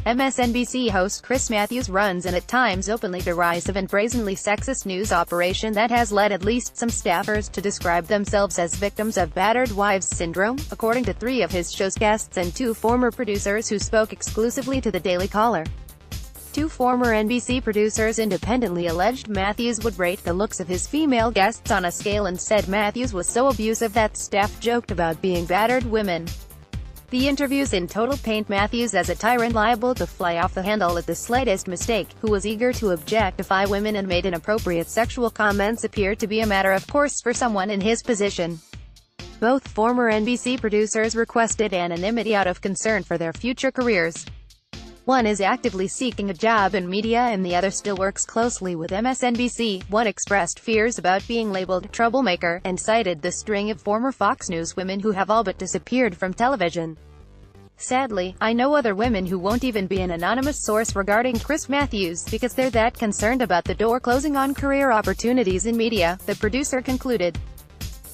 MSNBC host Chris Matthews runs an at times openly derisive and brazenly sexist news operation that has led at least some staffers to describe themselves as victims of battered wives syndrome, according to 3 of his show's guests and 2 former producers who spoke exclusively to the Daily Caller. 2 former NBC producers independently alleged Matthews would rate the looks of his female guests on a scale and said Matthews was so abusive that staff joked about being battered women. The interviews in total paint Matthews as a tyrant liable to fly off the handle at the slightest mistake, who was eager to objectify women and made inappropriate sexual comments appear to be a matter of course for someone in his position. Both former NBC producers requested anonymity out of concern for their future careers. One is actively seeking a job in media and the other still works closely with MSNBC. One expressed fears about being labeled troublemaker, and cited the string of former Fox News women who have all but disappeared from television. Sadly, I know other women who won't even be an anonymous source regarding Chris Matthews, because they're that concerned about the door closing on career opportunities in media, the producer concluded.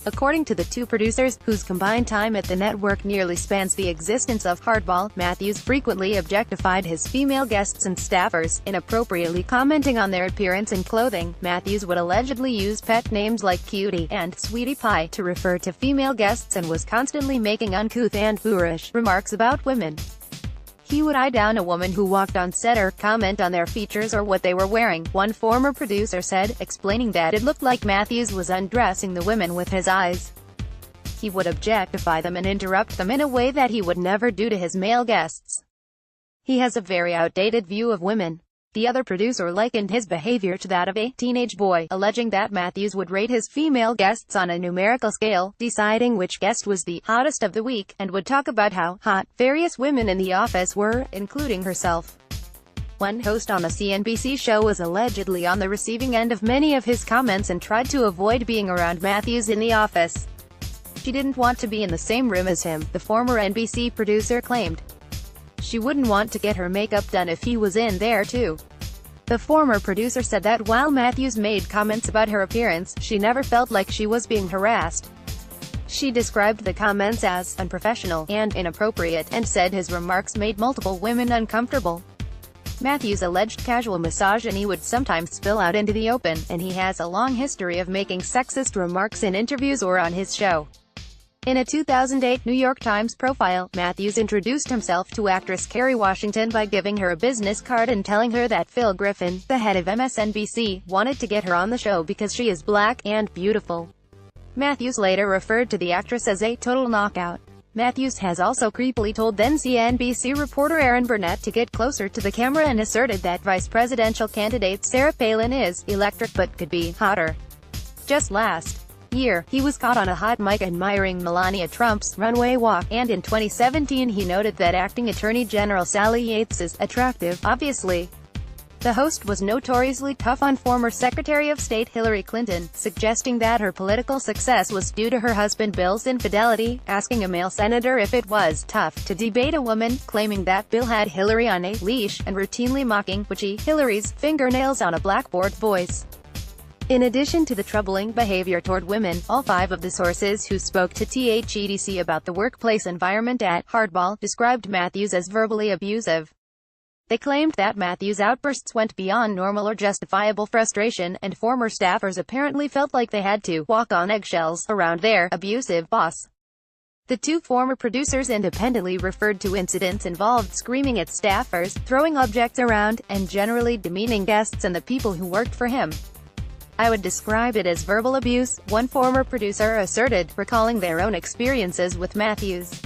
According to the 2 producers, whose combined time at the network nearly spans the existence of Hardball, Matthews frequently objectified his female guests and staffers, inappropriately commenting on their appearance and clothing. Matthews would allegedly use pet names like Cutie and Sweetie Pie to refer to female guests and was constantly making uncouth and boorish remarks about women. He would eye down a woman who walked on set or comment on their features or what they were wearing, one former producer said, explaining that it looked like Matthews was undressing the women with his eyes. He would objectify them and interrupt them in a way that he would never do to his male guests. He has a very outdated view of women. The other producer likened his behavior to that of a teenage boy, alleging that Matthews would rate his female guests on a numerical scale, deciding which guest was the hottest of the week, and would talk about how hot various women in the office were, including herself. One host on a CNBC show was allegedly on the receiving end of many of his comments and tried to avoid being around Matthews in the office. She didn't want to be in the same room as him, the former NBC producer claimed. She wouldn't want to get her makeup done if he was in there too. The former producer said that while Matthews made comments about her appearance, she never felt like she was being harassed. She described the comments as unprofessional and inappropriate, and said his remarks made multiple women uncomfortable. Matthews alleged casual misogyny would sometimes spill out into the open, and he has a long history of making sexist remarks in interviews or on his show. In a 2008 New York Times profile, Matthews introduced himself to actress Kerry Washington by giving her a business card and telling her that Phil Griffin, the head of MSNBC, wanted to get her on the show because she is black and beautiful. Matthews later referred to the actress as a total knockout. Matthews has also creepily told then CNBC reporter Erin Burnett to get closer to the camera and asserted that vice presidential candidate Sarah Palin is electric but could be hotter. Just last year, he was caught on a hot mic admiring Melania Trump's runway walk, and in 2017 he noted that acting Attorney General Sally Yates is attractive, obviously. The host was notoriously tough on former Secretary of State Hillary Clinton, suggesting that her political success was due to her husband Bill's infidelity, asking a male senator if it was tough to debate a woman, claiming that Bill had Hillary on a leash, and routinely mocking witchy Hillary's fingernails on a blackboard voice. In addition to the troubling behavior toward women, all 5 of the sources who spoke to THEDC about the workplace environment at Hardball described Matthews as verbally abusive. They claimed that Matthews' outbursts went beyond normal or justifiable frustration, and former staffers apparently felt like they had to walk on eggshells around their abusive boss. The 2 former producers independently referred to incidents involved screaming at staffers, throwing objects around, and generally demeaning guests and the people who worked for him. I would describe it as verbal abuse, one former producer asserted, recalling their own experiences with Matthews.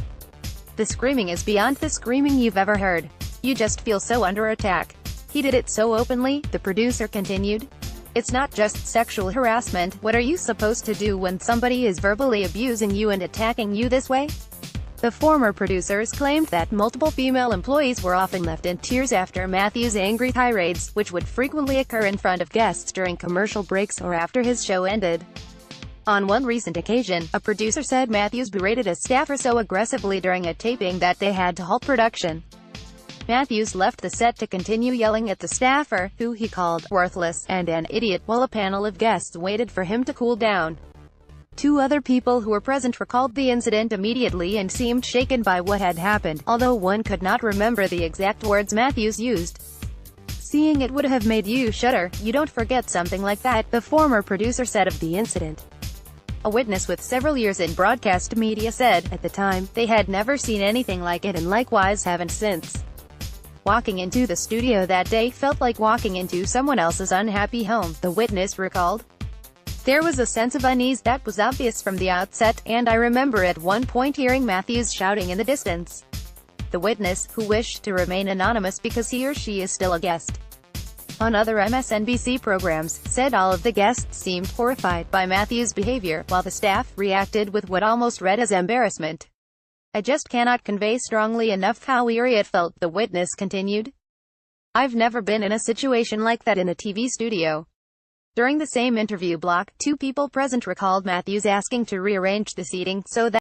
The screaming is beyond the screaming you've ever heard. You just feel so under attack. He did it so openly, the producer continued. It's not just sexual harassment. What are you supposed to do when somebody is verbally abusing you and attacking you this way? The former producers claimed that multiple female employees were often left in tears after Matthews' angry tirades, which would frequently occur in front of guests during commercial breaks or after his show ended. On one recent occasion, a producer said Matthews berated a staffer so aggressively during a taping that they had to halt production. Matthews left the set to continue yelling at the staffer, who he called worthless and an idiot, while a panel of guests waited for him to cool down. Two other people who were present recalled the incident immediately and seemed shaken by what had happened, although one could not remember the exact words Matthews used. "Seeing it would have made you shudder. You don't forget something like that," the former producer said of the incident. A witness with several years in broadcast media said, at the time, they had never seen anything like it and likewise haven't since. "Walking into the studio that day felt like walking into someone else's unhappy home," the witness recalled. "There was a sense of unease that was obvious from the outset, and I remember at one point hearing Matthews shouting in the distance." The witness, who wished to remain anonymous because he or she is still a guest on other MSNBC programs, said all of the guests seemed horrified by Matthews' behavior, while the staff reacted with what almost read as embarrassment. "I just cannot convey strongly enough how eerie it felt," the witness continued. "I've never been in a situation like that in a TV studio." During the same interview block, two people present recalled Matthews asking to rearrange the seating so that